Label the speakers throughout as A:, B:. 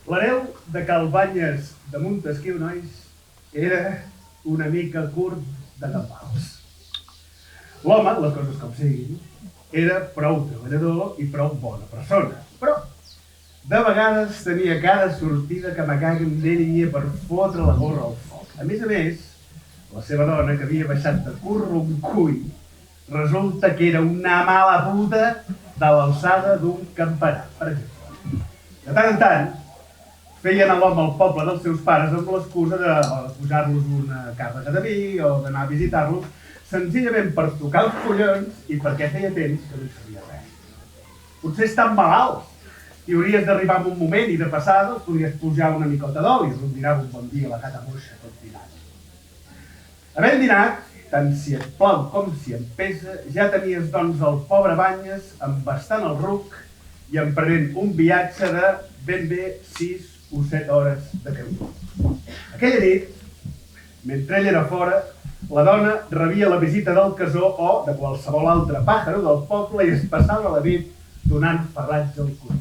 A: L'hereu de Calbanyes de Montesquiu, nois, era una mica curt de gambals. L'home, les coses com siguin, era prou treballador i prou bona persona, però de vegades tenia cada sortida que me caguen d'ell per fotre la gorra al foc. A més, la seva dona, que havia baixat de curroncull, resulta que era una mala puta de l'alçada d'un campanar, per exemple. De tant en tant, feien a l'home al poble dels seus pares amb l'excusa de pujar-los una càrrega de vi o d'anar a visitar-los, senzillament per tocar els collons i perquè feia temps que no hi sabia res. Potser estan malalts i hauries d'arribar en un moment i de passada els podries pujar una micota d'oli i rondinava un bon dia la gata moixa tot dinant. Havent dinat, tant si et plau com si em pesa, ja tenies doncs el pobre Banyes embastant el ruc i emprenent un viatge de ben bé 6 o 7 hores de camí. Aquella nit, mentre ell era fora, la dona rebia la visita del casó o de qualsevol altre pàjaro del poble i es passava la nit donant ferratge al cul.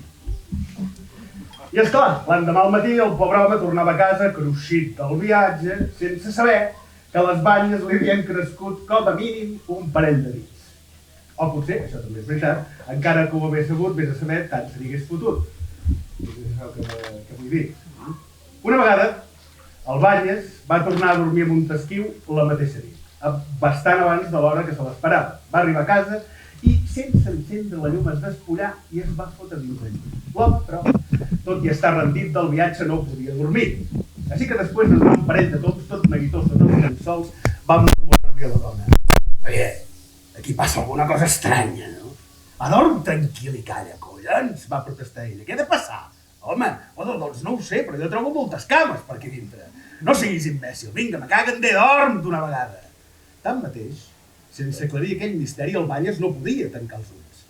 A: I esclar, l'endemà al matí el pobre home tornava a casa cruixit del viatge sense saber que les banyes li havien crescut com a mínim un parell de dits. O potser, això també és veritat, encara que ho hagués sabut, vés a saber, tant se n'hi hagués fotut. És el que vull dir. Una vegada, el Banyes va tornar a dormir a Montesquiu la mateixa nit, bastant abans de l'hora que se l'esperava. Va arribar a casa i, sense encendre la llum, es despullar i es va fotre dins el llit. L'home, però, tot i estar rendit del viatge, no podia dormir. Així que després de donar un parell de tocs, tot neguitós sota els llençols, va murmurar-li a la dona: «Oye, aquí passa alguna cosa estranya, no? Adorm tranquil i calla, collons», va protestar ella. «Què ha de passar? Home, doncs no ho sé, però jo trobo moltes cames per aquí dintre. No siguis imbècil, vinga, me caguen de dorm d'una vegada». Tanmateix, sense aclarir aquell misteri, el Banyes no podia tancar els ulls.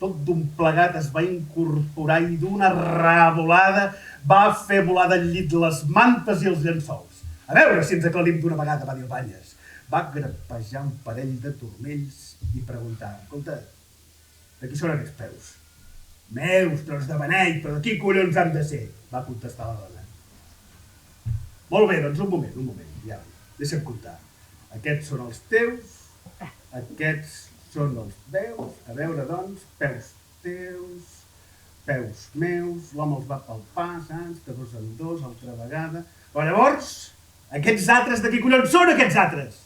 A: Tot d'un plegat es va incorporar i d'una revolada va fer volar del llit les mantes i els llençols. «A veure si ens aclarim d'una vegada», va dir el Banyes. Va grapejar un parell de turmells i preguntar: «Escolta, de qui són aquests peus?» «Meus, tros de beneit, però de qui collons han de ser?», va contestar la dona. «Molt bé, doncs un moment, ja, deixa'm comptar. Aquests són els teus, aquests són els meus, a veure, doncs, peus teus, peus meus, l'home els va palpar, saps, de dos en dos, altra vegada. Però llavors, aquests altres, de qui collons són aquests altres?»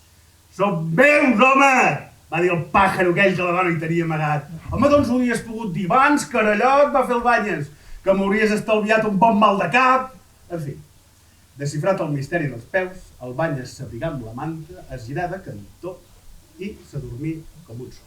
A: «Són meus, home!», va dir el pàjaro aquell que la dona hi tenia amagat. «Home, doncs ho hauries pogut dir abans, carallot», va fer el Banyes, «que m'hauries estalviat un bon mal de cap». En fi, desxifrat el misteri dels peus, el Banyes s'abrigà amb la manta, es girà de cantó i s'adormí com un sol.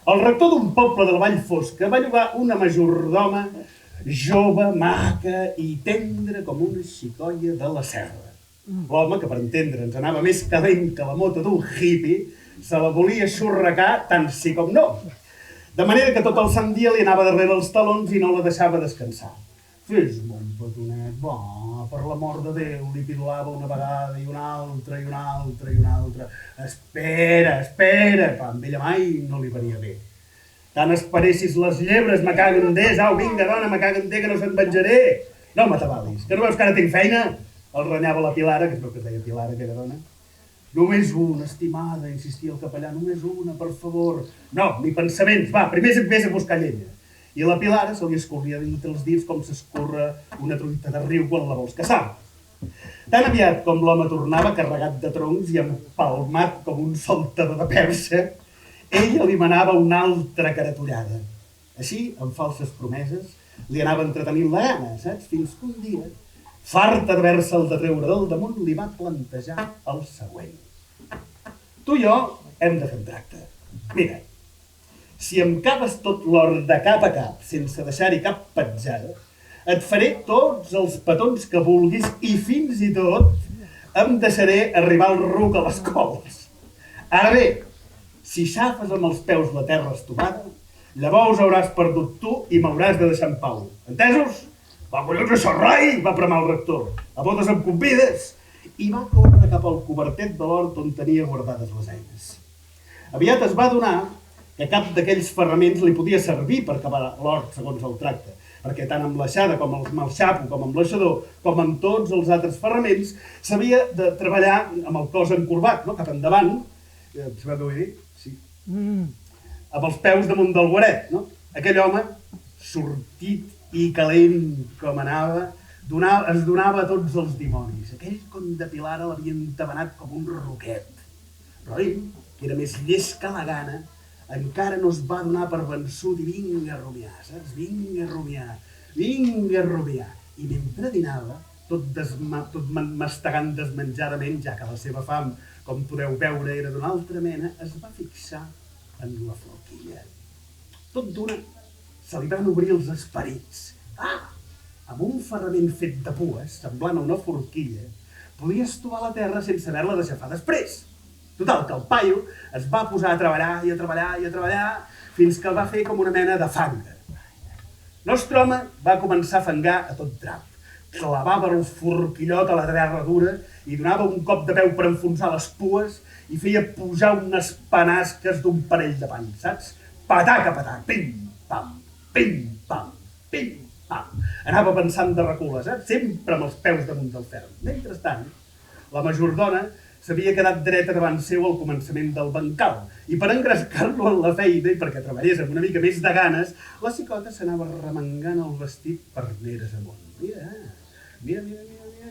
A: El rector d'un poble de la Vall Fosca va llogar una majordoma jove, maca i tendra com una xicoia de la serra. L'home, que per entendre'ns anava més calent que la mota d'un hippie, se la volia xurracar tant sí com no. De manera que tot el sant dia li anava darrere els talons i no la deixava descansar. Fes-me un petonet, va, per l'amor de Déu, li pidolava una vegada i una altra i una altra i una altra. Espera, espera, clar, amb ella mai no li venia bé. Tant esperessis les llebres, me caguen d'és, au, vinga, dona, me caguen d'és, que no se'n venjaré. No m'atabalis, que no veus que ara tinc feina? El renyava la Pilara, que es veu que es deia Pilara, aquella dona. Només una, estimada, insistia el capellà, només una, per favor. No, ni pensaments, va, primer vés a buscar llenya. I a la Pilara se li escorria dintre els dits com s'escorre una truita de riu quan la vols caçar. Tan aviat com l'home tornava carregat de troncs i empalmat com un saltador de perxa, ella li manava una altra caratollada. Així, amb falses promeses, li anava entretenint la gana, saps? Fins que un dia, farta d'haver-se'l de treure del damunt, li va plantejar el següent. Tu i jo hem de fer un tracte. Mira, si em capes tot l'or de cap a cap, sense deixar-hi cap petjada, et faré tots els petons que vulguis i fins i tot em deixaré arribar el ruc a les cols. Ara bé, si xafes amb els peus la terra estovada, llavors hauràs perdut tu i m'hauràs de deixar en pau. Entesos? Va, collons, això rai! Va bramar el rector. A botes em convides? I va córrer cap al cobertet de l'hort on tenia guardades les eines. Aviat es va adonar que cap d'aquells ferraments li podia servir per acabar l'hort segons el tracte, perquè tant amb l'aixada com amb el xapo, com amb l'aixador, com amb tots els altres ferraments, s'havia de treballar amb el cos encorbat, no? Cap endavant, sabeu què vull dir? Sí. Amb els peus damunt del guaret, no? Aquell home, sortit i calent com anava, es donava a tots els dimonis. Aquell conde de Pilara l'havia entabanat com un roquet. Però ell, que era més llest que la gana, encara no es va donar per vençut i vinga a rumiar, saps? Vinga a rumiar, vinga a rumiar. I mentre dinava, tot mastegant desmenjadament, ja que la seva fam, com podeu veure, era d'una altra mena, es va fixar en la forquilla. Tot d'una se li van obrir els esperits. Amb un ferrament fet de pues, semblant a una forquilla, podia estovar la terra sense haver-la de xafar després. Total, que el paio es va posar a treballar i a treballar i a treballar fins que el va fer com una mena de fanga. Nostre home va començar a fangar a tot drap. Clavava el forquillot a la terra dura i donava un cop de peu per enfonsar les pues i feia pujar unes penasques d'un parell de pans, saps? Pataca, pataca, pim-pam, pim-pam, pim-pam. Anava pensant de recules, sempre amb els peus damunt del ferm. Mentrestant, la majordona s'havia quedat dreta davant seu al començament del bancal i per engrescar-lo en la feina i perquè treballés amb una mica més de ganes, la xicota s'anava remengant el vestit per neres amunt. Mira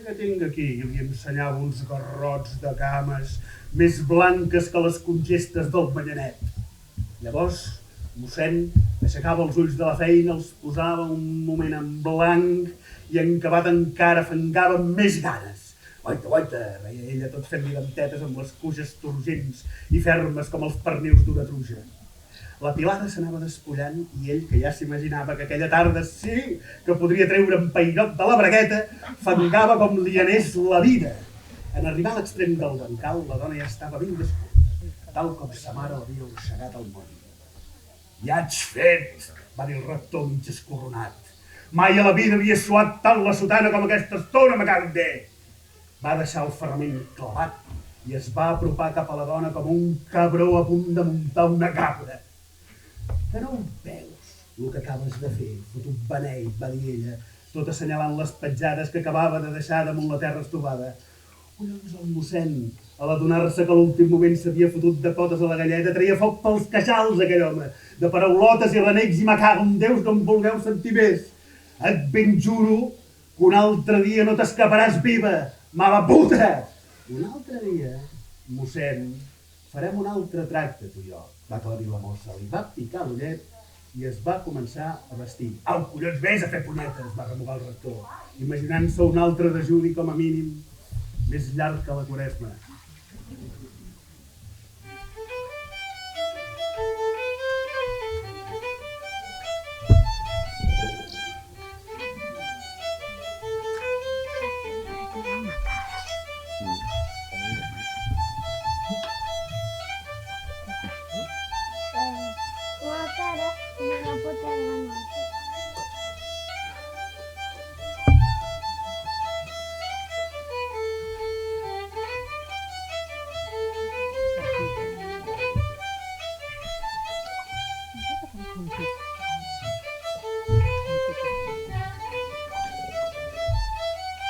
A: que tinc aquí. I li ensenyava uns garrots de cames més blanques que les congestes del Manyanet. Llavors, mossèn aixecava els ulls de la feina, els posava un moment en blanc i encabat encara fangava amb més ganes. Guaita, veia ella tot fent-li dentetes amb les cuixes turgents i fermes com els pernius d'una truja. La Pilara s'anava despullant i ell, que ja s'imaginava que aquella tarda sí que podria treure en peirot de la bragueta, fangava com li anés la vida. En arribar a l'extrem del bancal, la dona ja estava ben despullada, tal com sa mare l'havia orsegat al moll. Ja ets fet, va dir el rector mig escorronat. Mai a la vida havia suat tant la sotana com aquesta estona, me cago en Déu. Va deixar el ferrament clavat i es va apropar cap a la dona com un cabró a punt de muntar una cabra. Que no ho veus, el que acabes de fer, fotut beneit, va dir ella, tot assenyalant les petjades que acabava de deixar damunt la terra estovada. Collons, el mossèn, a l'adonar-se que a l'últim moment s'havia fotut de potes a la galleda, treia foc pels queixals, aquell home, de paraulotes i renecs i me cago en Déus, no em vulgueu sentir més. Et ben juro que un altre dia no t'escaparàs viva, mala puta! Un altre dia, mossèn, farem un altre tracte, tu i jo, va aclarir la mossa. Li va picar l'ullet i es va començar a vestir. Au, collons, vés a fer punyetes, va remugar el rector, imaginant-se un altre dejuni com a mínim més llarg que la Quaresma.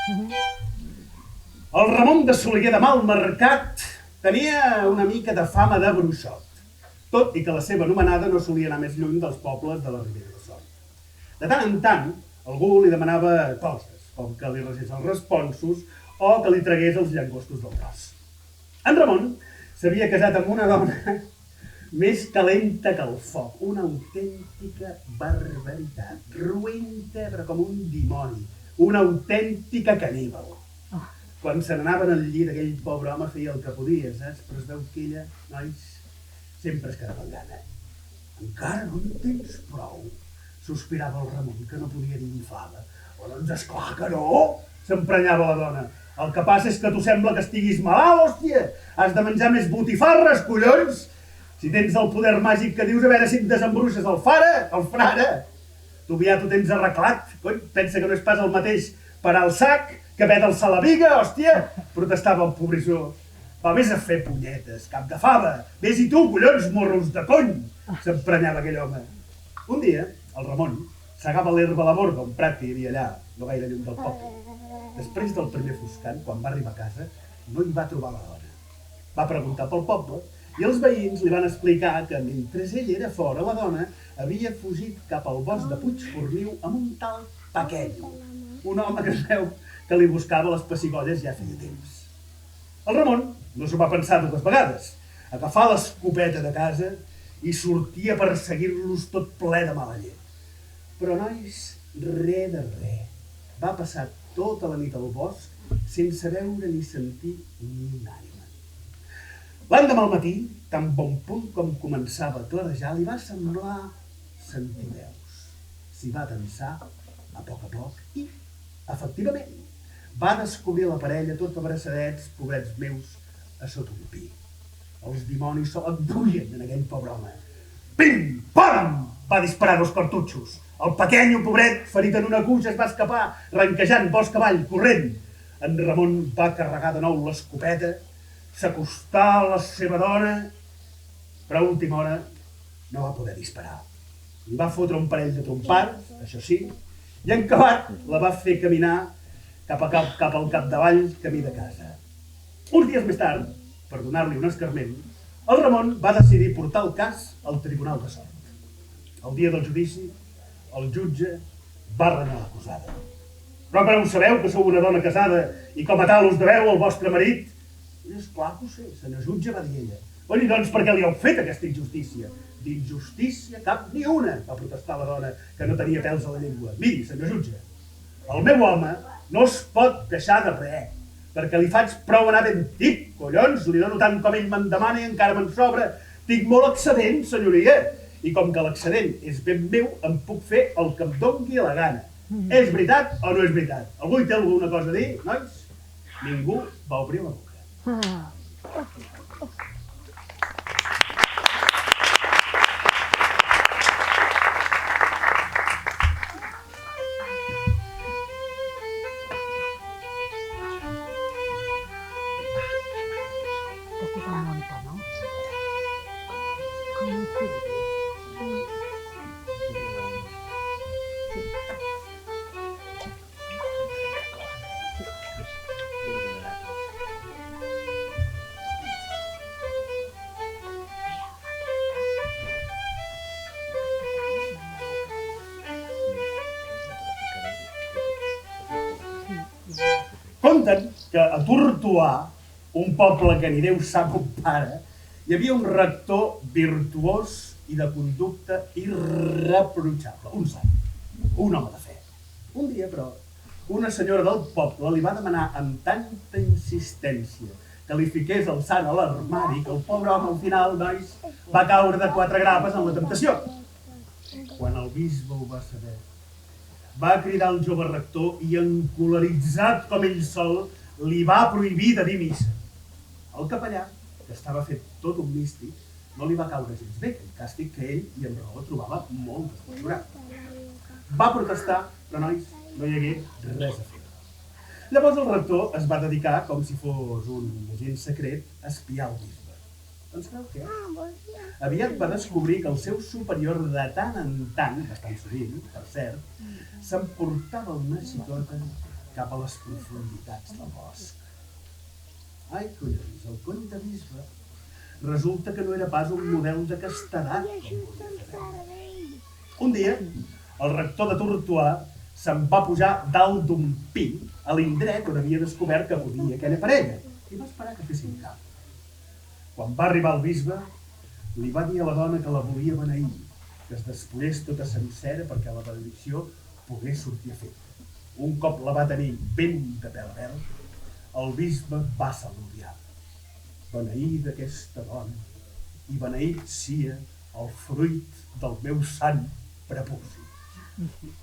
A: El Ramon de Soler de Malmercat tenia una mica de fama de bruixot, tot i que la seva anomenada no solia anar més lluny dels pobles de la Ribera de Son. De tant en tant, algú li demanava coses, com que li regés els responsos o que li tragués els llangostos del tros. En Ramon s'havia casat amb una dona més calenta que el foc, una autèntica barbaritat, ruenta però com un dimoni, una autèntica caníbal. Quan se n'anaven al llit, aquell pobre home feia el que podia, saps? Però es veu que ella, nois, sempre es quedava amb gana. Encara no en tens prou? Sospirava el Ramon, que no podia dir ni fava. O doncs esclar que no! S'emprenyava la dona. El que passa és que tu sembla que estiguis malalt, hòstia! Has de menjar més botifarres, collons! Si tens el poder màgic que dius, a veure si et desembruixes el frare! Tu ja t'ho tens arreglat, cony, pensa que no és pas el mateix parar el sac que haver d'alçar la biga, hòstia! Protestava el pobrissó. Va, vés a fer punyetes, cap de fava! Vés-hi tu, collons, morros de cony! S'emprenyava aquell home. Un dia, el Ramon segava l'herba a la borda, un prat que hi havia allà, no gaire lluny del poble. Després del primer foscant, quan va arribar a casa, no hi va trobar la dona. Va preguntar pel poble i els veïns li van explicar que mentre ell era fora, la dona havia fugit cap al bosc de Puigforniu amb un tal Paquenyo, un home que es veu que li buscava les pessigolles ja feia temps. El Ramon no s'ho va pensar dues vegades. Agafà l'escopeta de casa i sortia per seguir-los tot ple de mala llet. Però, nois, res de res. Va passar tota la nit al bosc sense veure ni sentir ni una ànima. L'endemà al matí, tan bon punt com començava a clarejar, li va semblar sentir veus. S'hi va tensar a poc i, efectivament, va descobrir la parella tot abraçadets, pobrets meus, a sota un pi. Els dimonis se l'enduien en aquell pobre home. Pim, pam! Va disparar dos cartutxos. El Paquenyo, pobret, ferit en una cuixa, es va escapar, ranquejant bosc avall, corrent. En Ramon va carregar de nou l'escopeta, s'acostà a la seva dona, però a última hora no va poder disparar. Li va fotre un parell de trompades, això sí, i en acabat la va fer caminar cap al capdavall, camí de casa. Uns dies més tard, per donar-li un escarment, el Ramon va decidir portar el cas al Tribunal de Sort. El dia del judici, el jutge va renyar l'acusada. Però ho sabeu que sou una dona casada i com a tal us deveu al vostre marit? És clar que ho sé, senyor jutge, va dir ella. I doncs per què li heu fet aquesta injustícia? D'injustícia cap ni una, va protestar la dona, que no tenia pèls a la llengua. Miri, senyor jutge, el meu home no es pot queixar de res, perquè li faig prou anar ben tip, collons, li dono tant com ell me'n demana i encara me'n sobra. Tinc molt excedent, senyoria, i com que l'excedent és ben meu, em puc fer el que em dongui la gana. És veritat o no és veritat? Algú hi té alguna cosa a dir, nois? Ningú va obrir la boca. Conten que a Tortoà, un poble que ni Déu sap on para, hi havia un rector virtuós i de conducta irreprotxable, un sant, un home de fe. Un dia, però, una senyora del poble li va demanar amb tanta insistència que li fiqués el sant a l'armari que el pobre home al final, nois, va caure de 4 grapes en la temptació. Quan el bisbe ho va saber, va cridar el jove rector i, encoleritzat com ell sol, li va prohibir de dir missa. El capellà, que estava fet tot un místic, no li va caure gens bé, el càstig que ell, i amb raó, trobava molt desmesurat. Va protestar, però, nois, no hi hagué res a fer. Llavors el rector es va dedicar, com si fos un agent secret, a espiar el bisbe. Doncs sabeu què? Aviat va descobrir que el seu superior de tant en tant, bastant sovint, per cert, s'emportava una xicota cap a les profunditats del bosc. Ai, collons, el comte bisbe resulta que no era pas un model de castedat. Un dia, el rector de Tortois se'n va pujar dalt d'un pi a l'indret on havia descobert que podia aquella parella i va esperar que fessin cap. Quan va arribar el bisbe, li va dir a la dona que la volia beneir, que es despullés tota sencera perquè la benedicció pogués sortir a fer. Un cop la va tenir ben de pèl a pèl, el bisbe va saludar. Beneïda aquesta dona i beneït sia el fruit del meu sant prepuci.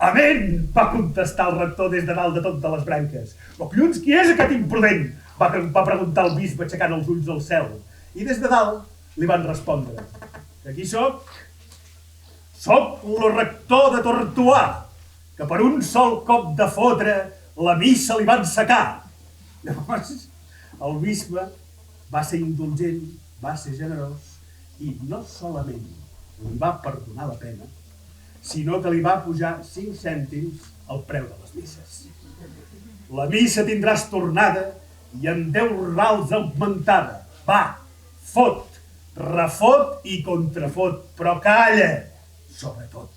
A: Amén! Va contestar el rector des de dalt de tot de les branques. Però collons, qui és aquest imprudent? Va preguntar el bisbe aixecant els ulls al cel. I des de dalt li van respondre. Que qui sóc? Sóc el rector de Tortois, que per un sol cop de fotre la missa li van secar. Llavors, el bisbe va ser indulgent, va ser generós i no solament li va perdonar la pena, sinó que li va pujar 5 cèntims el preu de les misses. La missa tindràs tornada i en 10 rals augmentada. Va, fot, refot i contrafot, però calla, sobretot.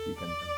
B: Y canta.